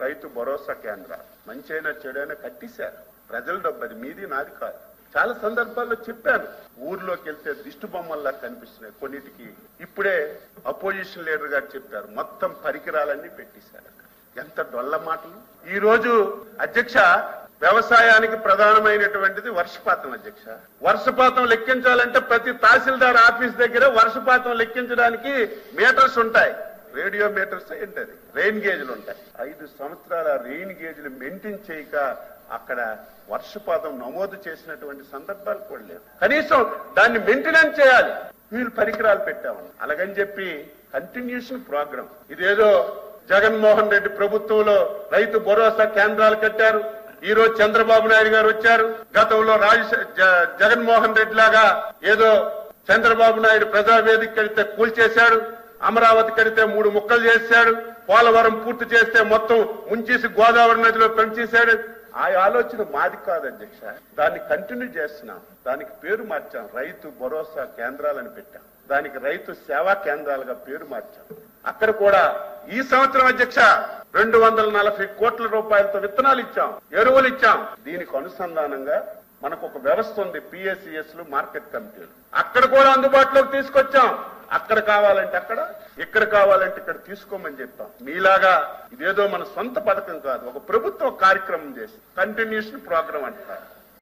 రైతు భరోసా కేంద్రాలు మంచైనా చెడైనా కట్టేశారు. ప్రజల డబ్బు, అది మీది నాది కాదు. చాలా సందర్భాల్లో చెప్పాను, ఊర్లోకి వెళ్తే దిష్టి బొమ్మల్లా కనిపిస్తున్నాయి కొన్నిటికి. ఇప్పుడే అపోజిషన్ లీడర్ గారు చెప్పారు, మొత్తం పరికరాలన్నీ పెట్టేశారు. ఎంత డొల్ల మాటలు. ఈ రోజు అధ్యక్ష, వ్యవసాయానికి ప్రధానమైనటువంటిది వర్షపాతం. అధ్యక్ష, వర్షపాతం లెక్కించాలంటే ప్రతి తహసీల్దార్ ఆఫీస్ దగ్గర వర్షపాతం లెక్కించడానికి మీటర్స్ ఉంటాయి. రేడియో మీటర్స్ ఏంటది, రెయిన్ గేజ్లు ఉంటాయి. 5 సంవత్సరాల రెయిన్ గేజ్లు మెయింటైన్ చేయక అక్కడ వర్షపాతం నమోదు చేసినటువంటి సందర్భాలు కూడా లేవు. కనీసం దాన్ని మెయింటెనెన్స్ చేయాలి. వీళ్ళు పరికరాలు పెట్టామని అలాగని చెప్పి కంటిన్యూషన్ ప్రోగ్రామ్. ఇదేదో జగన్మోహన్ రెడ్డి ప్రభుత్వంలో రైతు భరోసా కేంద్రాలు కట్టారు. ఈ రోజు చంద్రబాబు నాయుడు గారు వచ్చారు. గతంలో జగన్మోహన్ రెడ్డి లాగా ఏదో చంద్రబాబు నాయుడు ప్రజావేదిక కడితే కూల్చేశాడు, అమరావతి కడితే 3 ముక్కలు చేశాడు, పోలవరం పూర్తి చేస్తే మొత్తం ముంచేసి గోదావరి నదిలో పెంచేశాడు. ఆ ఆలోచన మాది కాదు అధ్యక్ష. దాన్ని కంటిన్యూ చేస్తున్నాం. దానికి పేరు మార్చాం, రైతు భరోసా కేంద్రాలని పెట్టాం. దానికి రైతు సేవా కేంద్రాలుగా పేరు మార్చాం. అక్కడ కూడా ఈ సంవత్సరం అధ్యక్ష 240 కోట్ల రూపాయలతో విత్తనాలు ఇచ్చాం, ఎరువులు ఇచ్చాం. దీనికి అనుసంధానంగా మనకు ఒక వ్యవస్థ ఉంది, పిఎస్సిఎస్లు, మార్కెట్ కమిటీలు. అక్కడ కూడా అందుబాటులోకి తీసుకొచ్చాం. అక్కడ కావాలంటే అక్కడ, ఇక్కడ కావాలంటే ఇక్కడ తీసుకోమని చెప్పాం. మీలాగా ఇదేదో మన సొంత పథకం కాదు, ఒక ప్రభుత్వ కార్యక్రమం చేసి కంటిన్యూషన్ ప్రోగ్రామ్ అంటారు.